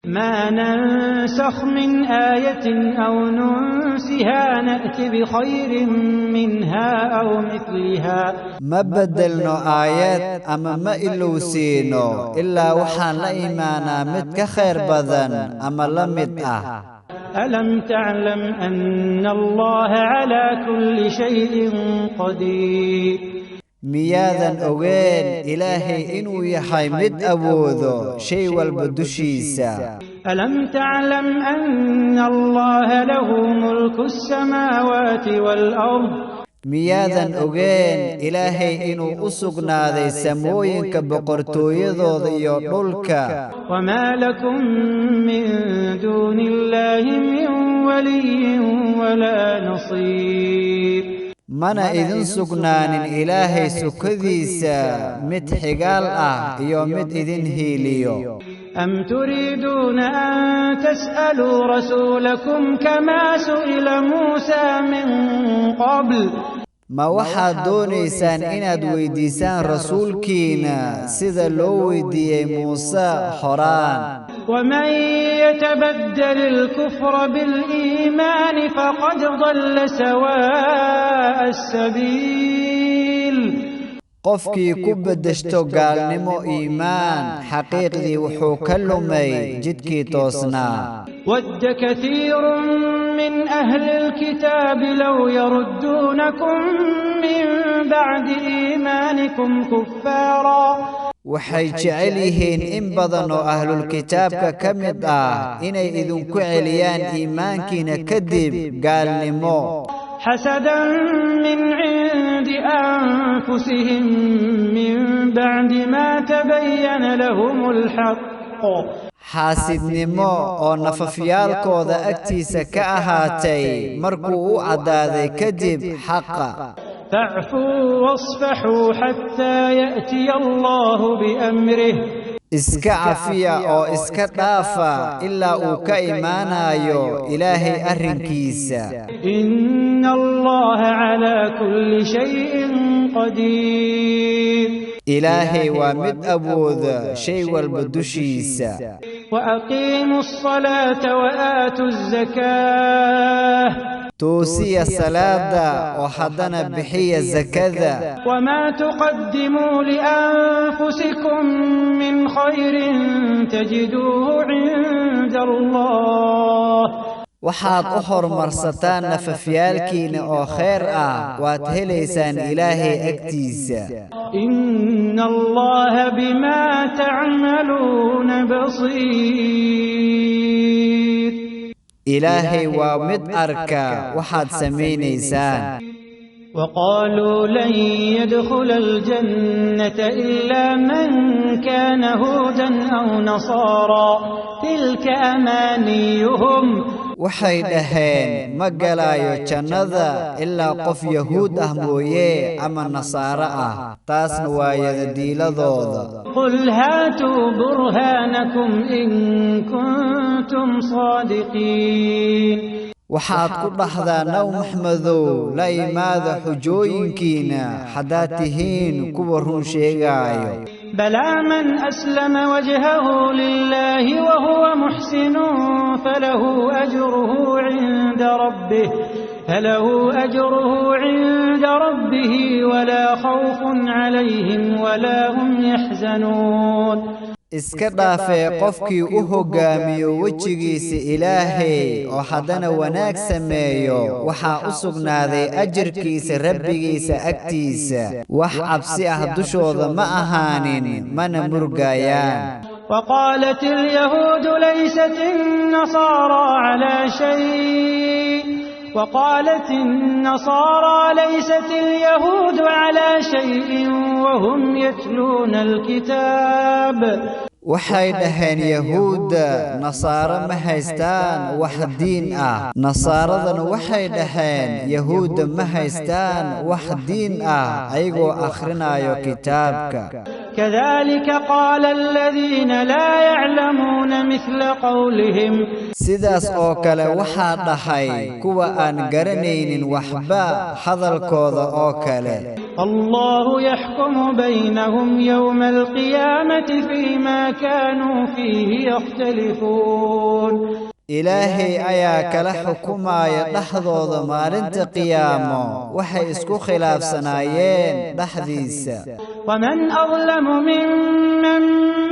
ما ننسخ من آية أو ننسها نأت بخير منها أو مثلها ما بدلنا آيات أما ما إلوسينو إلا وحان لإيمانا متك خير بدن أما لمت ألم تعلم أن الله على كل شيء قدير مياذا أوين إلهي إنو يحي مد أبوذو شي والبدوشيسا ألم تعلم أن الله له ملك السماوات والأرض مياذا أوين إلهي إنو أسقنا ذي سموين كبقرتو يذو ذي يطلك وما لكم من دون الله من ولي ولا نصير منا إذن سقنان إلهي سكذيسا مت حقال يوم مت إذن هيليو أم تريدون أن تسألوا رسولكم كما سئل موسى من قبل ما waxaad doonaysaan inaad weydiisaan rasuulkiina sida loo weydiiyey Muuse horaan ومن يتبدل الكفر بالإيمان فقد ضل سواء السبيل qofkii ku bedeshto gaalnimo iimaan xaqiiqdii wuxuu ka lumay jidkii toosnaa ود كثير من أهل الكتاب لو يردونكم من بعد إيمانكم كفارا waxay jecel yihiin in badan oo ahlul kitaabka ka mid inay idinku celiyaan iimaankiina kadib gaalnimo حسدا من عند أنفسهم من بعد ما تبين لهم الحق xaasidnimo oo nafafyaalkooda agtiisa ka ahaatay markuu u cadaaday kadib xaqa فاعفوا واصفحوا حتى يأتي الله بأمره iska cafiya oo iska dhaafa ilaa uu ka imaanayo ilaahay arrinkiisa إن الله على كل شيء قدير إلهي ومد أبوذ شيء والبدوشيسا وأقيموا الصلاة وآتوا الزكاة توسي الصلاة وحضنا بحي الزكاة وما تقدموا لأنفسكم من خير تجدوه عند الله waxaad u hormarsataan nafafyaalkiina oo khayr waad helaysaan ilaahay agtiisa inna allaha bima ta'maluna basir ilaahay waa mid arka waxaad samaynaysaan وقالوا لن يدخل الجنة إلا من كان هودا أو نصارى تلك أمانيهم waxay dhaheen ma galaayo jannada ilaa qof yahuud mooyee ama nasaara taasna waa yadiiladooda qul haatu burhanakum in kuntum saadiqiin waxaad ku dhaxdaa naw maxmedow la imaada xujooyinkiina haddaad tihiin kuwa run sheegaayo بلى من أسلم وجهه لله وهو محسن فله أجره عند ربه ولا خوف عليهم ولا هم يحزنون iska dhaafee qofkii u hogaamiyo wejigiisa ilaahay oo haddana wanaag sameeyo waxaa u sugnaaday ajirkiisa rabbigiisa agtiisa wax cabsi dushooda ma ahaanin mana murgayaan وقالت اليهود ليست النصارى على شيء وقالت النصارى ليست اليهود على شيء وهم يتلون الكتاب waxay dhaheen yahuuda nasaara ma haystaan wax diin nasaaradana waxay dhaheen yahuuda ma haystaan wax diin ayagoo akhrinayo kitaabka كذلك قال الذين لا يعلمون مثل قولهم sidaas oo kale waxaa dhahay kuwa aan garanaynin waxba hadalkooda oo kale الله يحكم بينهم يوم القيامة فيما كانوا فيه يختلفون إلهي ayaa kala xukumaaya dhaxdooda maalinta qiyaamo waxay isku khilaafsanaayeen dhaxdiisa ومن أظلم ممن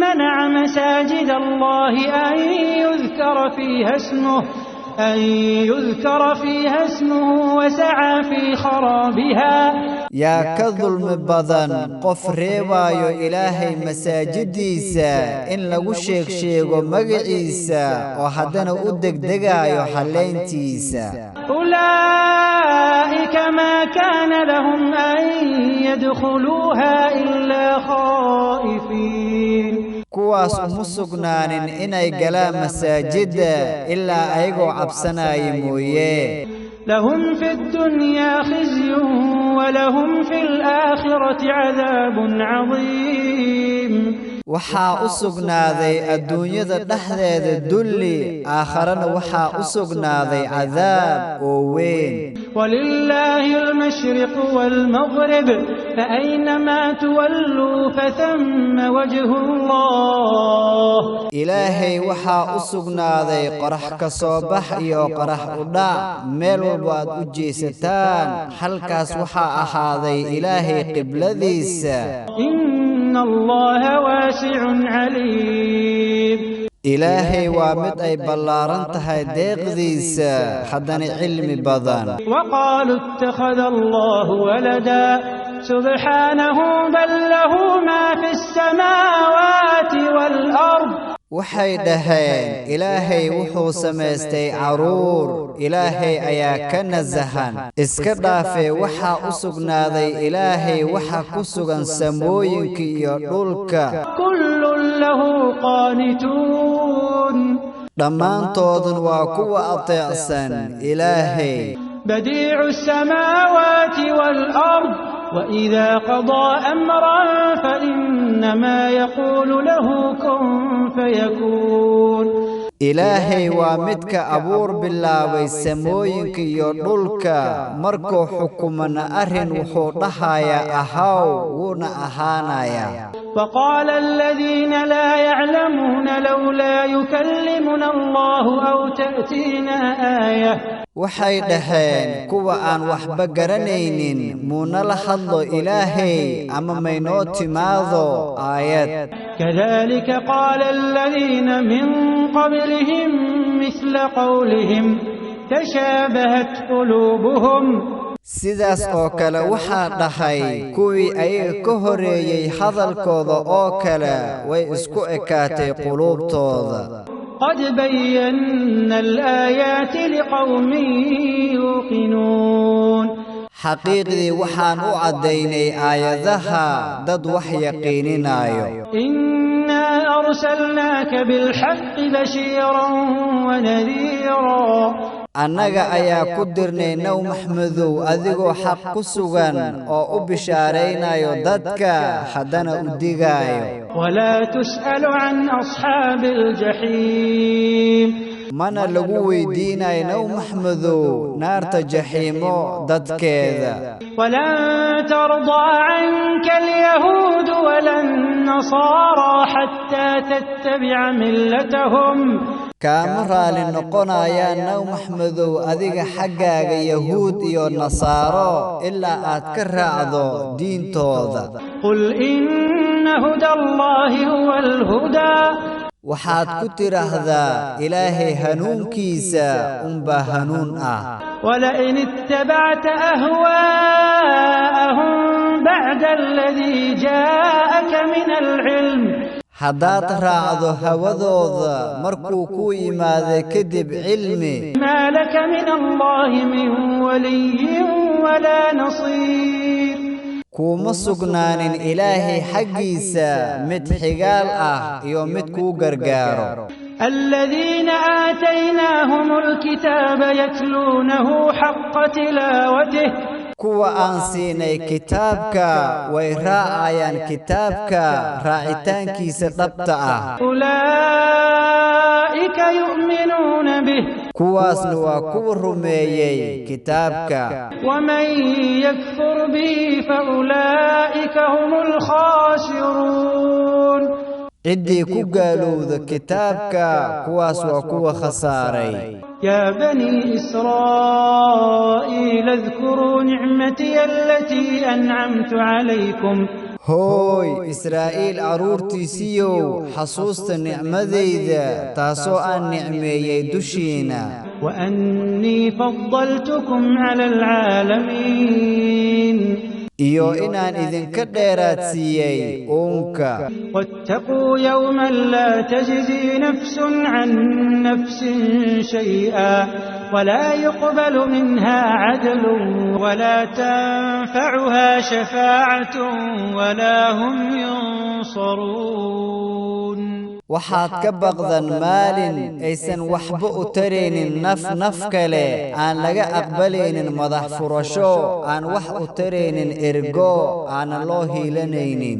منع مساجد الله أن يذكر فيها اسمه وسعى في خرابها yaa ka dulmi badan qof reebayo ilaahay masaajiddiisa in lagu sheego magaciisa oo haddana u degdegayo xaleyntiisa أولئك ما كان لهم أن يدخلوها إلا خائفين kuwaas uma sugnaanin inay galaan masaajidda ilaa ayagoo cabsanaya mooye لهم في الدنيا خزي ولهم في الآخرة عذاب عظيم waxaa u sugnaaday adduunyada dhexdeeda dulli aakharana waxaa u sugnaaday cadaab oo weyn ولله المشرق والمغرب فأينما تولوا فثم وجه الله ilaahay waxaa u sugnaaday qorax ka soo bax iyo qorax u dhac meel walba aad u jeesataan halkaas waxaa ahaaday ilaahay qibladiisa إن الله واسع عليم إلهي وامد أي بلارن تهي ديقذيسا حدن علم بدن وقالوا اتخذ الله ولدا سبحانه بل له ما في السماوات والأرض waxay dhaheen ilaahay wuxuu samaystay caruur ilaahay ayaa ka nasahan iska dhaafee waxaa u sugnaaday ilaahay waxa ku sugan samooyinka iyo dhulka kullun lahu qaanituun dhammaantoodun waa kuwa ateecsan ilaahay badiicu السماوات والأرض وإذا قضى أمرا فإنما يقول له كن فيكون إلهي وامدك أبور بالله ويسموينك يردلك مركو حكمنا أرهن وحوطها يا أهاو ون أهانا يا وقال الذين لا يعلمون لولا يكلمنا الله أو تأتينا آية waxay dhaheen kuwa aan waxba garanaynin muuna la hadlo ilaahay ama maynoo timaado aayad كذلك قال الذين من قبلهم مثل قولهم تشابهت قلوبهم sidaas oo kale waxaa dhahay kuwii ayaga ka horeeyay hadalkooda oo kale way isku ekaatay quluubtooda قد بينا الآيات لقوم يوقنون حقيقي وحان عديني آياتها ضد وحي يقينينايو إنا أرسلناك بالحق بشيرا ونذيرا annaga ayaa ku dirnay naw maxmedow adigoo xaq ku sugan oo u bishaaraynayo dadka haddana u digaayo ولا تسأل عن أصحاب الجحيم mana lagu weydiinayo naw maxmedow naarta jaxiimo dadkeeda ولن ترضى عنك اليهود ولا النصارى حتى تتبع ملتهم kaama raali noqonayaan naw maxmedow adiga xaggaaga yahuud iyo nasaaro ilaa aad ka raacdo diintooda قل إن هدى الله هو الهدى waxaad ku tiraahdaa ilaahay hanuunkiisa unbaa hanuun ah ولئن اتبعت أهواءهم بعد الذي جاءك من العلم haddaad raacdo hawadooda markuu ku yimaado kadib cilmi ما لك من الله من ولي ولا نصير kuma sugnaanin ilaahay xaggiisa mid xigaal ah iyo mid kuu gargaaro الذين آتيناهم الكتاب يتلونه حق تلاوته kuwa aan siinay kitaabka way raacayaan kitaabka raacitaankiisa dhabta ah أولئك يؤمنون به kuwaasna waa kuwa rumeeyay kitaabka ومن يكفر به فأولئك هم الخاسرون ciddii ku gaalowda kitaabka kuwaas waa kuwa khasaaray يا بني إسرائيل اذكروا نعمتي التي أنعمت عليكم هوي إسرائيل عرورتيسيو حصوصت نعمذيذا تاسو أن نعمي دشينا وأني فضلتكم على العالمين iyo inaan idinka dheeraadsiiyay uunka واتقوا يوما لا تجزي نفس عن نفس شيئا ولا يقبل منها عدل ولا تنفعها شفاعة ولا هم ينصرون waxaad ka baqdan maalin aysan waxba u taraynin naf kale aan laga aqbalaynin madax furasho aan wax u taraynin ergo aan loo hiilanaynin